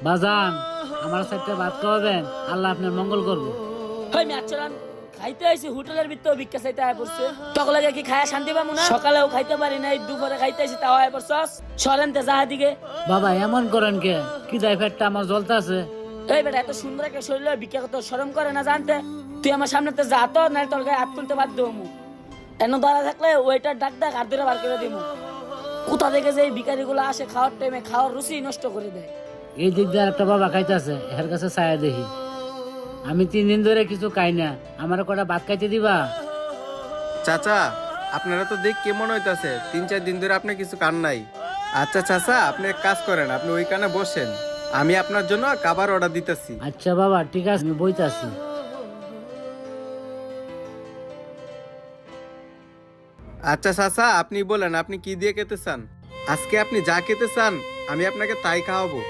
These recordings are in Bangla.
বাজান, আমার সাথে ভাত খাওয়াবেন, আল্লাহ আপনার মঙ্গল করবো। হই মিয়াচরান খাইতে আইছি হোটেলের ভিতর ভিক্ষা চাইতে আয় পড়ছে। তখন লাগে কি খায়া শান্তি পাবো না? সকালেও খাইতে পারি নাই, দুপুরে খাইতে আইছি তাও আয় পড়ছস। সরেন তে যাহা দিকে। বাবা এমন করেন কে? কি যাই পেটটা আমার জ্বলতে আছে। এই বেটা এত সুন্দর একটা শরীর ভিক্ষা করতে শরম করে না জানতে? তুই আমার সামনে তো যা তো নাই, তোর গায়ে হাত তুলতে বাধ্য হমু। এন দাঁড়া থাকলে ওইটার ডাক ডাক হাত ধরে বার করে দিমু। কোথা থেকে যে এই ভিখারি গুলো আসে খাওয়ার টাইমে খাওয়ার রুচি নষ্ট করে দেয়। এই দিক দিয়ে একটা বাবা খাইতেছে, এর কাছে ছায়া দেখি। আমি 3 দিন ধরে কিছু খাই না, আমার কটা ভাত খাইতে দিবা? চাচা, আপনারা তো দেখ কেমন হইতাছে, 3-4 দিন ধরে আপনি কিছু খান নাই। আচ্ছা চাচা, আপনি এক কাজ করেন, আপনি ওইখানে বসেন, আমি আপনার জন্য খাবার অর্ডার দিতেছি। আচ্ছা বাবা ঠিক আছে, আমি বইতাছি। আচ্ছা চাচা, আপনি বলেন আপনি কি দিয়ে খেতে চান? আজকে আপনি যা খেতে চান আমি আপনাকে তাই খাওয়াবো।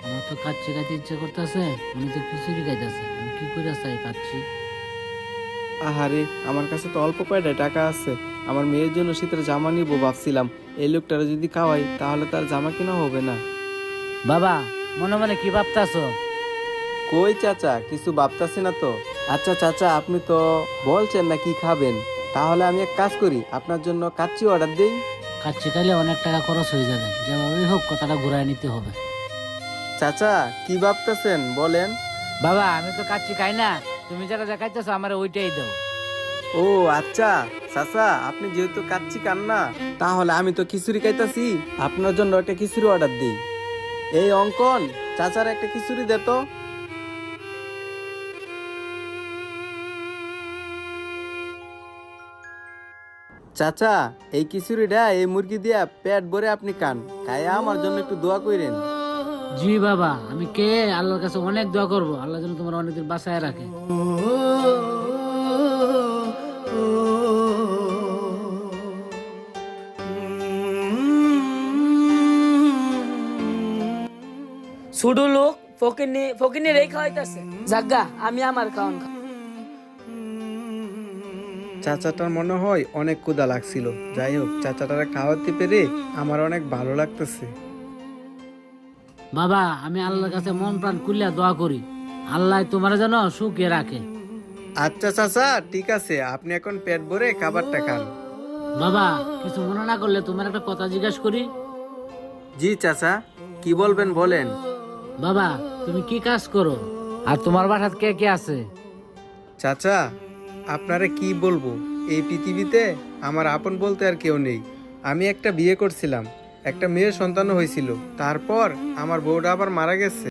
আমার তো কাচ্চি খাইতে ইচ্ছা করতেছে, উনি তো খিচুড়ি খাইতেছে, আমি কি করে চাই কাচ্চি? আহারে, আমার কাছে তো অল্প কয়টা টাকা আছে, আমার মেয়ের জন্য শীতের জামা নিবো ভাবছিলাম। এই লোকটারা যদি খাওয়াই তাহলে তার জামা কিনা হবে না। বাবা মনে মনে কি ভাবতাছো? কই চাচা, কিছু ভাবতাছি না তো। আচ্ছা চাচা, আপনি তো বলছেন না কি খাবেন, তাহলে আমি এক কাজ করি, আপনার জন্য কাচ্চি অর্ডার দেই। কাচ্চি খাইলে অনেক টাকা খরচ হয়ে যাবে, যেভাবেই হোক কথাটা ঘুরাই নিতে হবে। চাচা কি ভাবতেছেন বলেন? বাবা আমি তো কাচ্চি খাই না, তুমি যেটা যা খাইতেছো আমার ওইটাই দাও। ও আচ্ছা চাচা, আপনি যেহেতু কাচ্চি খান না, তাহলে আমি তো খিচুড়ি খাইতাছি, আপনার জন্য একটা খিচুড়ি অর্ডার দিই। এই অঙ্কন, চাচার একটা খিচুড়ি দে তো। চাচা, এই খিচুড়িটা এই মুরগি দিয়া পেট ভরে আপনি খান, খাইয়া আমার জন্য একটু দোয়া কইরেন। জি বাবা, আমি কে আল্লাহর কাছে অনেক দোয়া করবো, আল্লাহ যেন তোমার অনেকদিন বাঁচায় রাখে। ছোট লোক ফকিনি ফকিনি রে খাওয়াইতেছে, জাগা আমি আমার খাওয়ান খা। চাচাটার মনে হয় অনেক ক্ষুধা লাগছিল, যাই হোক চাচাটারে খাওয়াতে পেরে আমার অনেক ভালো লাগতেছে। বাবা আমি আল্লাহর কাছে মন প্রাণ খুলে দোয়া করি, আল্লাহ তোমার যেন সুখে রাখে। আচ্ছা চাচা ঠিক আছে, আপনি এখন পেট ভরে খাবারটা খান। বাবা কিছু মনে না করলে তোমার একটা কথা জিজ্ঞেস করি? জি চাচা, কি বলবেন বলেন। বাবা তুমি কি কাজ করো, আর তোমার বাসাত কে কে আছে? চাচা, আপনারে কি বলবো, এই পৃথিবীতে আমার আপন বলতে আর কেউ নেই। আমি একটা বিয়ে করছিলাম, একটা মেয়ের সন্তানও হয়েছিল, তারপর আমার বউটা আবার মারা গেছে।